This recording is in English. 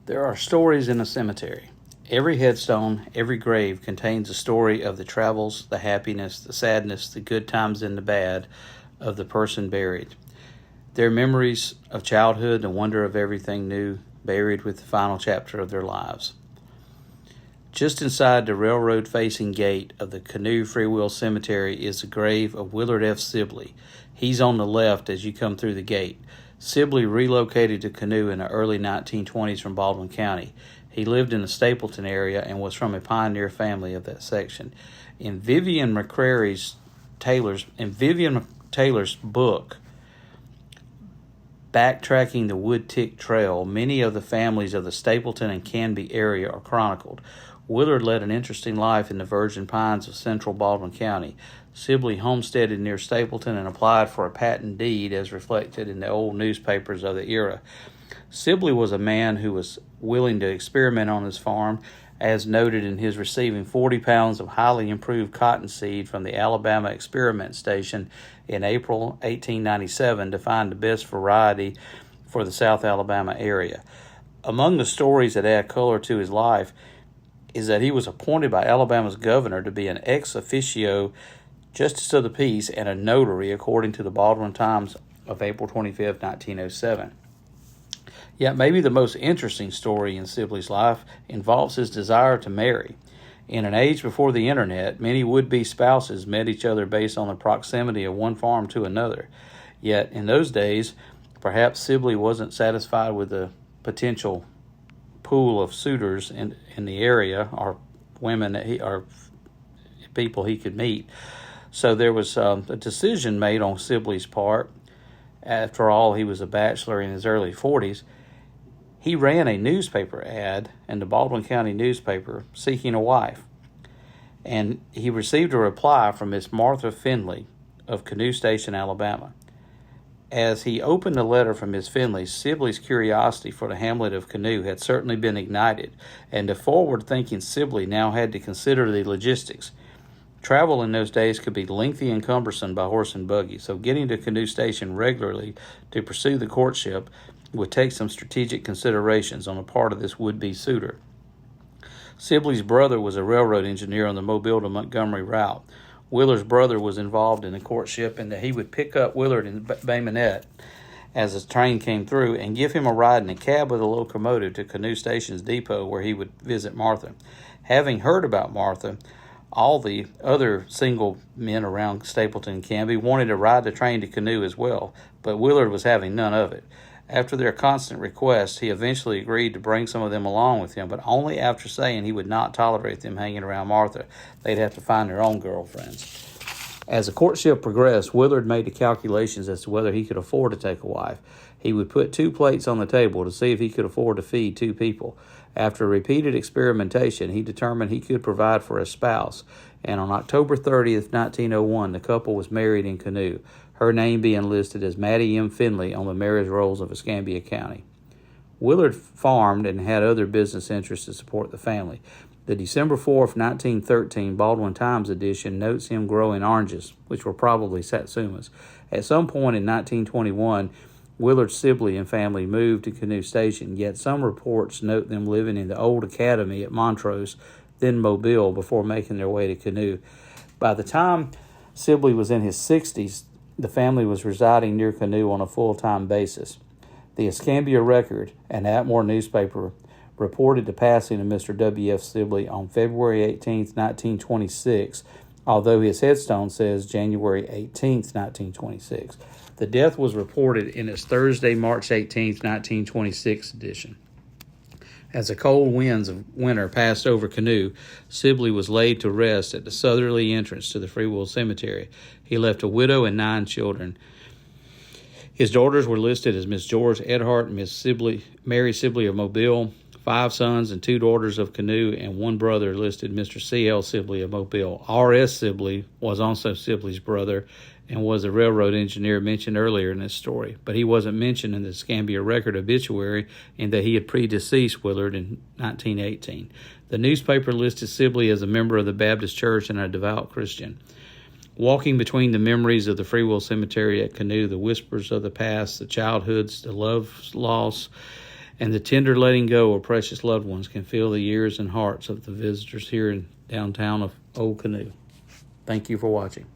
There are stories in a cemetery. Every headstone, every grave contains a story of the travels, the happiness, the sadness, the good times and the bad of the person buried. Their memories of childhood, the wonder of everything new, buried with the final chapter of their lives. Just inside the railroad-facing gate of the Canoe Free Will Cemetery is the grave of Willard F. Sibley. He's on the left as you come through the gate. Sibley relocated to Canoe in the early 1920s from Baldwin County. He lived in the Stapleton area and was from a pioneer family of that section. In Vivian Taylor's book, Backtracking the Wood Tick Trail, many of the families of the Stapleton and Canby area are chronicled. Willard led an interesting life in the virgin pines of central Baldwin County. Sibley homesteaded near Stapleton and applied for a patent deed as reflected in the old newspapers of the era. Sibley was a man who was willing to experiment on his farm, as noted in his receiving 40 pounds of highly improved cottonseed from the Alabama Experiment Station in April 1897 to find the best variety for the South Alabama area. Among the stories that add color to his life is that he was appointed by Alabama's governor to be an ex officio justice of the peace and a notary, according to the Baldwin Times of April 25, 1907. Yet maybe the most interesting story in Sibley's life involves his desire to marry. In an age before the internet, many would-be spouses met each other based on the proximity of one farm to another. Yet in those days, perhaps Sibley wasn't satisfied with the potential pool of suitors in the area, or women or people he could meet. So there was a decision made on Sibley's part. After all, he was a bachelor in his early 40s. He ran a newspaper ad in the Baldwin County newspaper seeking a wife. And he received a reply from Miss Martha Findley of Canoe Station, Alabama. As he opened the letter from Miss Findley, Sibley's curiosity for the hamlet of Canoe had certainly been ignited, and the forward-thinking Sibley now had to consider the logistics. Travel in those days could be lengthy and cumbersome by horse and buggy, so getting to Canoe Station regularly to pursue the courtship would take some strategic considerations on the part of this would-be suitor. Sibley's brother was a railroad engineer on the Mobile to Montgomery route. Willard's brother was involved in the courtship, and that he would pick up Willard in Bay Minette as the train came through and give him a ride in a cab with a locomotive to Canoe Station's depot where he would visit Martha. Having heard about Martha, all the other single men around Stapleton and Canby wanted to ride the train to Canoe as well, but Willard was having none of it. After their constant requests, he eventually agreed to bring some of them along with him, but only after saying he would not tolerate them hanging around Martha. They'd have to find their own girlfriends. As the courtship progressed, Willard made the calculations as to whether he could afford to take a wife. He would put 2 plates on the table to see if he could afford to feed 2 people. After repeated experimentation, he determined he could provide for a spouse, and on October 30th, 1901, the couple was married in Canoe, her name being listed as Maddie M. Findley on the marriage rolls of Escambia County. Willard farmed and had other business interests to support the family. The December 4th, 1913 Baldwin Times edition notes him growing oranges, which were probably satsumas. At some point in 1921, Willard Sibley and family moved to Canoe Station, yet some reports note them living in the old academy at Montrose, then Mobile, before making their way to Canoe. By the time Sibley was in his 60s, the family was residing near Canoe on a full-time basis. The Escambia Record, an Atmore newspaper, reported the passing of Mr. W. F. Sibley on February 18, 1926, although his headstone says January 18, 1926. The death was reported in its Thursday, March 18, 1926 edition. As the cold winds of winter passed over Canoe, Sibley was laid to rest at the southerly entrance to the Free Will Cemetery. He left a widow and 9 children. His daughters were listed as Miss George Edhart and Miss Mary Sibley of Mobile, 5 sons and 2 daughters of Canoe, and 1 brother listed Mr. C.L. Sibley of Mobile. R.S. Sibley was also Sibley's brother and was a railroad engineer mentioned earlier in this story, but he wasn't mentioned in the Escambia Record obituary in that he had predeceased Willard in 1918. The newspaper listed Sibley as a member of the Baptist Church and a devout Christian. Walking between the memories of the Free Will Cemetery at Canoe, the whispers of the past, the childhoods, the love loss, and the tender letting go of precious loved ones can fill the ears and hearts of the visitors here in downtown of Old Canoe. Thank you for watching.